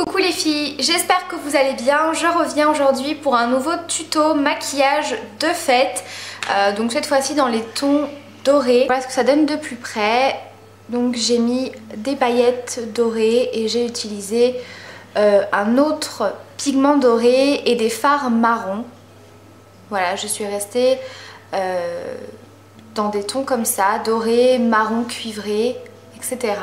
Coucou les filles, j'espère que vous allez bien. Je reviens aujourd'hui pour un nouveau tuto maquillage de fête. Donc cette fois-ci dans les tons dorés. Voilà ce que ça donne de plus près. Donc j'ai mis des paillettes dorées et j'ai utilisé un autre pigment doré et des fards marrons. Voilà, je suis restée dans des tons comme ça, doré, marron, cuivré, etc.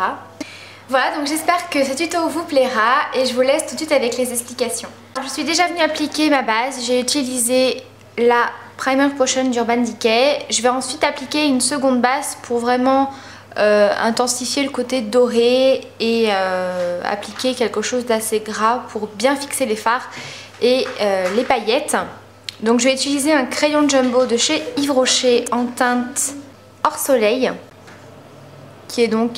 Voilà, donc j'espère que ce tuto vous plaira et je vous laisse tout de suite avec les explications. Je suis déjà venue appliquer ma base, j'ai utilisé la Primer Potion d'Urban Decay. Je vais ensuite appliquer une seconde base pour vraiment intensifier le côté doré et appliquer quelque chose d'assez gras pour bien fixer les fards et les paillettes. Donc je vais utiliser un crayon jumbo de chez Yves Rocher en teinte hors soleil, qui est donc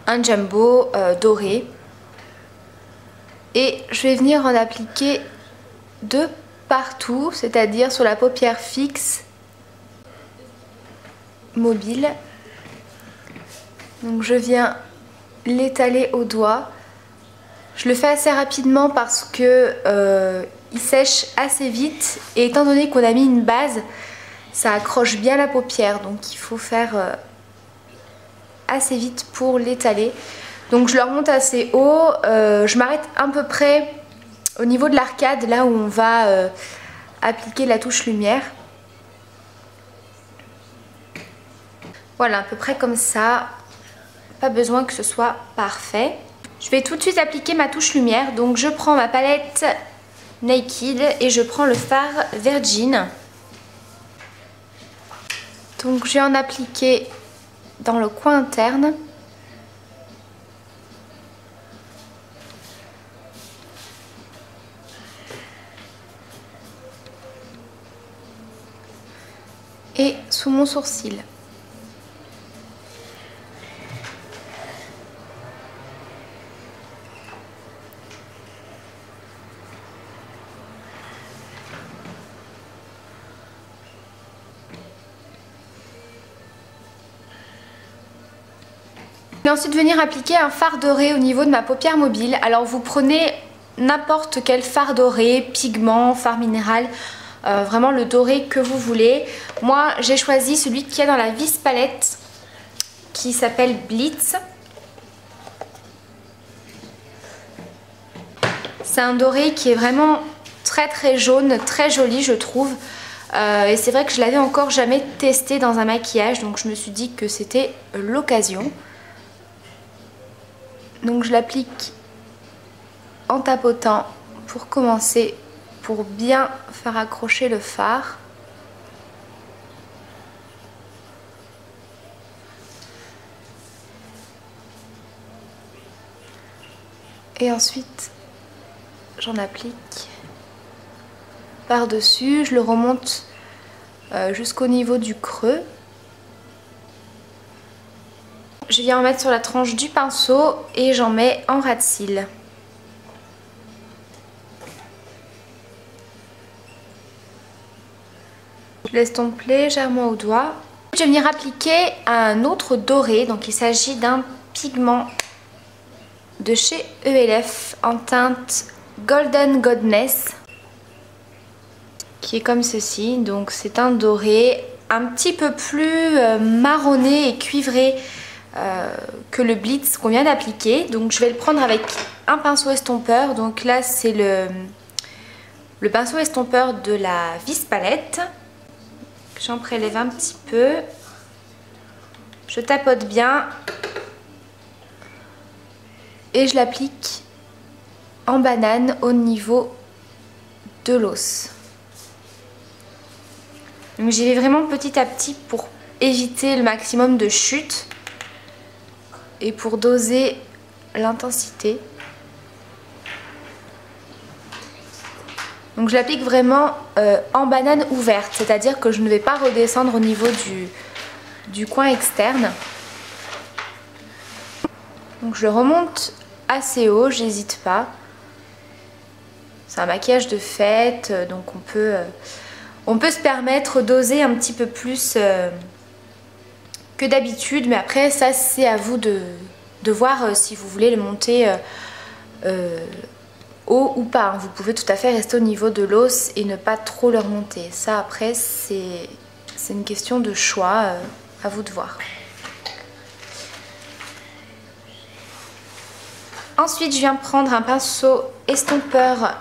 un jumbo doré, et je vais venir en appliquer de partout, c'est-à-dire sur la paupière fixe, mobile. Donc je viens l'étaler au doigt. Je le fais assez rapidement parce que il sèche assez vite, et étant donné qu'on a mis une base, ça accroche bien la paupière, donc il faut faire assez vite pour l'étaler. Donc je le remonte assez haut, je m'arrête à peu près au niveau de l'arcade, là où on va appliquer la touche lumière. Voilà, à peu près comme ça, pas besoin que ce soit parfait. Je vais tout de suite appliquer ma touche lumière, donc je prends ma palette Naked et je prends le fard Virgin. Donc je vais en appliquer dans le coin interne. Et sous mon sourcil. Je vais ensuite venir appliquer un fard doré au niveau de ma paupière mobile. Alors vous prenez n'importe quel fard doré, pigment, fard minéral, vraiment le doré que vous voulez. Moi j'ai choisi celui qu'il y a dans la vis palette qui s'appelle Blitz. C'est un doré qui est vraiment très jaune, très joli je trouve. Et c'est vrai que je l'avais encore jamais testé dans un maquillage, donc je me suis dit que c'était l'occasion. Donc je l'applique en tapotant pour commencer, pour bien faire accrocher le fard. Et ensuite j'en applique par-dessus, je le remonte jusqu'au niveau du creux. Je viens en mettre sur la tranche du pinceau et j'en mets en ras de cils. Je laisse tomber légèrement au doigt. Je vais venir appliquer un autre doré, donc il s'agit d'un pigment de chez ELF en teinte Golden Goddess, qui est comme ceci. Donc c'est un doré un petit peu plus marronné et cuivré que le Blitz qu'on vient d'appliquer. Donc je vais le prendre avec un pinceau estompeur. Donc là c'est le pinceau estompeur de la vis palette. J'en prélève un petit peu. Je tapote bien. Et je l'applique en banane au niveau de l'os. Donc j'y vais vraiment petit à petit pour éviter le maximum de chute et pour doser l'intensité. Donc je l'applique vraiment en banane ouverte, c'est-à-dire que je ne vais pas redescendre au niveau du coin externe. Donc je le remonte assez haut, j'hésite pas. C'est un maquillage de fête, donc on peut se permettre d'oser un petit peu plus que d'habitude, mais après ça c'est à vous de voir si vous voulez le monter haut ou pas. Vous pouvez tout à fait rester au niveau de l'os et ne pas trop le remonter. Ça après c'est une question de choix, à vous de voir. Ensuite je viens prendre un pinceau estompeur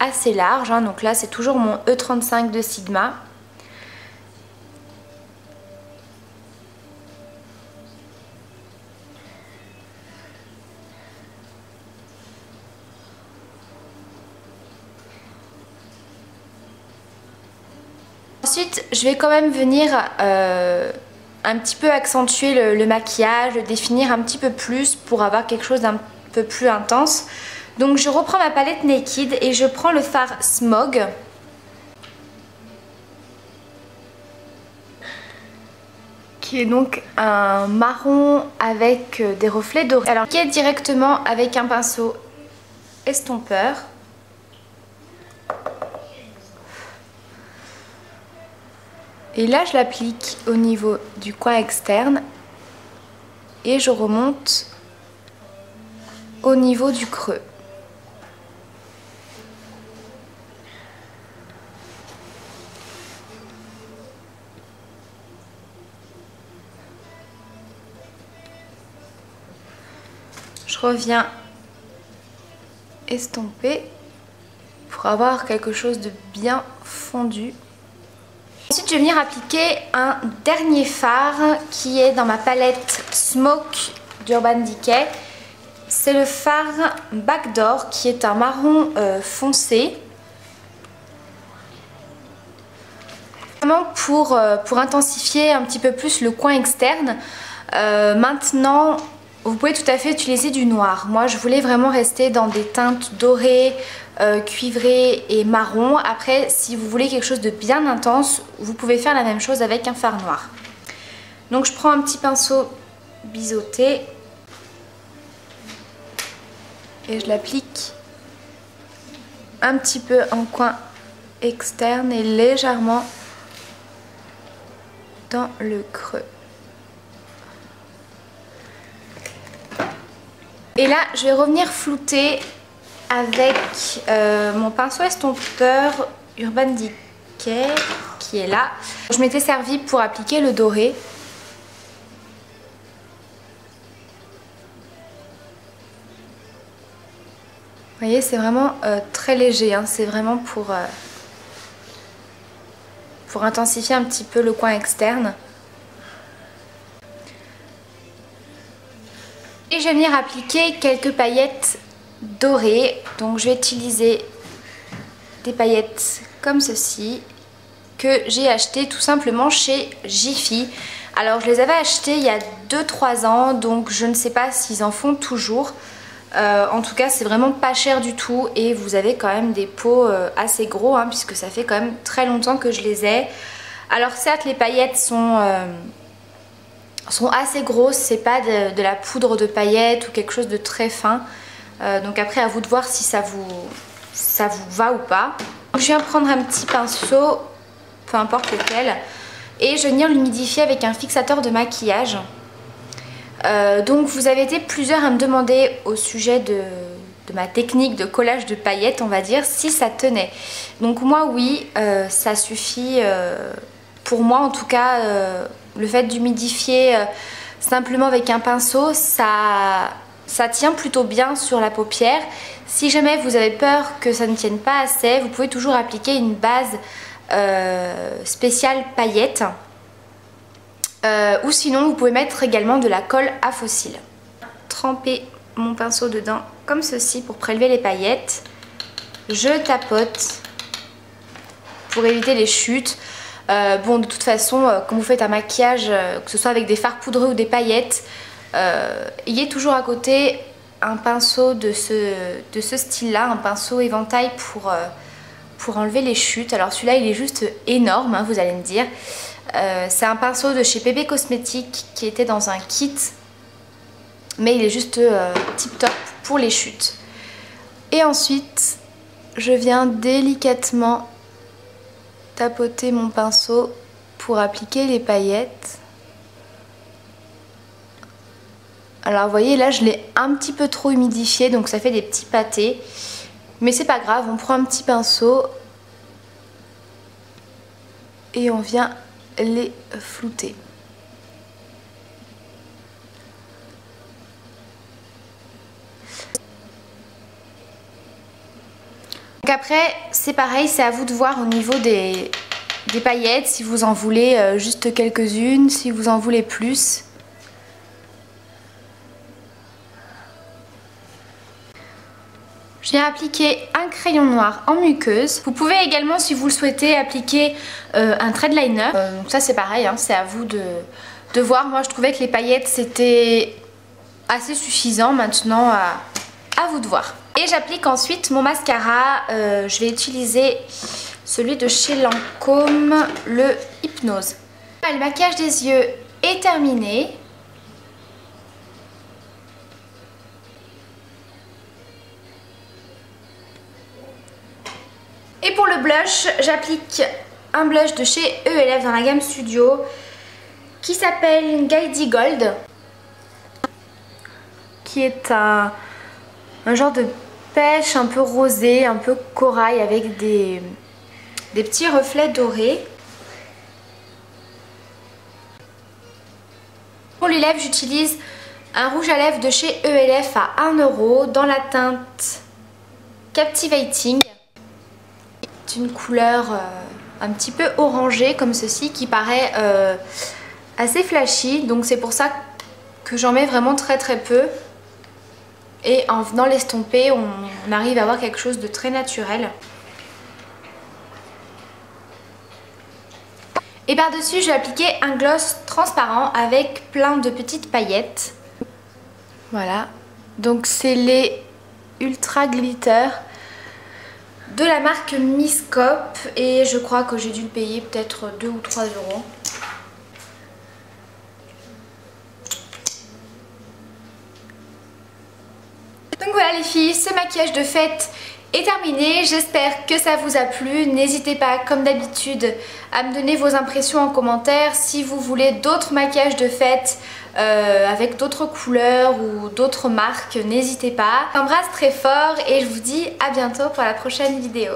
assez large, hein, donc là c'est toujours mon E35 de Sigma. Ensuite je vais quand même venir un petit peu accentuer le maquillage, le définir un petit peu plus pour avoir quelque chose d'un peu plus intense. Donc je reprends ma palette Naked et je prends le fard Smog. Qui est donc un marron avec des reflets dorés. Alors qui est directement avec un pinceau estompeur. Et là je l'applique au niveau du coin externe et je remonte au niveau du creux. Je reviens estomper pour avoir quelque chose de bien fondu. Ensuite je vais venir appliquer un dernier fard qui est dans ma palette Smoke d'Urban Decay. C'est le fard Backdoor qui est un marron foncé. Vraiment pour intensifier un petit peu plus le coin externe. Maintenant vous pouvez tout à fait utiliser du noir. Moi je voulais vraiment rester dans des teintes dorées, cuivrées et marron. Après si vous voulez quelque chose de bien intense, vous pouvez faire la même chose avec un fard noir. Donc je prends un petit pinceau biseauté et je l'applique un petit peu en coin externe et légèrement dans le creux. Et là je vais revenir flouter avec mon pinceau estompeur Urban Decay qui est là. Je m'étais servi pour appliquer le doré. Vous voyez c'est vraiment très léger, hein. C'est vraiment pour intensifier un petit peu le coin externe. Et je vais venir appliquer quelques paillettes dorées. Donc je vais utiliser des paillettes comme ceci que j'ai acheté tout simplement chez Jiffy. Alors je les avais achetées il y a 2-3 ans, donc je ne sais pas s'ils en font toujours. En tout cas c'est vraiment pas cher du tout et vous avez quand même des pots assez gros, hein, puisque ça fait quand même très longtemps que je les ai. Alors certes les paillettes sont assez grosses, c'est pas de la poudre de paillettes ou quelque chose de très fin. Donc après à vous de voir si ça vous va ou pas. Donc, je viens prendre un petit pinceau, peu importe lequel, et je vais venir l'humidifier avec un fixateur de maquillage. Donc vous avez été plusieurs à me demander au sujet de ma technique de collage de paillettes, on va dire, si ça tenait. Donc moi oui, ça suffit, pour moi en tout cas, le fait d'humidifier simplement avec un pinceau, ça tient plutôt bien sur la paupière. Si jamais vous avez peur que ça ne tienne pas assez, vous pouvez toujours appliquer une base spéciale paillettes. Ou sinon vous pouvez mettre également de la colle à fossiles. Tremper mon pinceau dedans comme ceci pour prélever les paillettes. Je tapote pour éviter les chutes. Bon de toute façon quand vous faites un maquillage, que ce soit avec des fards poudreux ou des paillettes, ayez toujours à côté un pinceau de ce style là, un pinceau éventail pour enlever les chutes. Alors celui-là il est juste énorme, hein, vous allez me dire. C'est un pinceau de chez PB Cosmétiques qui était dans un kit, mais il est juste tip top pour les chutes. Et ensuite je viens délicatement tapoter mon pinceau pour appliquer les paillettes. Alors vous voyez là je l'ai un petit peu trop humidifié, donc ça fait des petits pâtés. Mais c'est pas grave, on prend un petit pinceau et on vient les flouter. Donc après c'est pareil, c'est à vous de voir au niveau des paillettes, si vous en voulez juste quelques-unes, si vous en voulez plus. Je viens appliquer un crayon noir en muqueuse. Vous pouvez également, si vous le souhaitez, appliquer un thread liner. Donc ça c'est pareil, hein, c'est à vous de voir. Moi je trouvais que les paillettes c'était assez suffisant. Maintenant à vous de voir. Et j'applique ensuite mon mascara. Je vais utiliser celui de chez Lancôme, le Hypnose. Le maquillage des yeux est terminé. Et pour le blush, j'applique un blush de chez ELF dans la gamme Studio qui s'appelle Guidey Gold, qui est un genre de pêche un peu rosé, un peu corail avec des petits reflets dorés. Pour les lèvres, j'utilise un rouge à lèvres de chez ELF à 1 € dans la teinte Captivating. C'est une couleur un petit peu orangée comme ceci qui paraît assez flashy, donc c'est pour ça que j'en mets vraiment très peu. Et en venant l'estomper, on arrive à avoir quelque chose de très naturel. Et par-dessus, je vais appliquer un gloss transparent avec plein de petites paillettes. Voilà. Donc c'est les Ultra Glitter de la marque Miscope. Et je crois que j'ai dû le payer peut-être 2 ou 3 €. Donc voilà les filles, ce maquillage de fête est terminé. J'espère que ça vous a plu. N'hésitez pas, comme d'habitude, à me donner vos impressions en commentaire. Si vous voulez d'autres maquillages de fête avec d'autres couleurs ou d'autres marques, n'hésitez pas. Je vous embrasse très fort et je vous dis à bientôt pour la prochaine vidéo.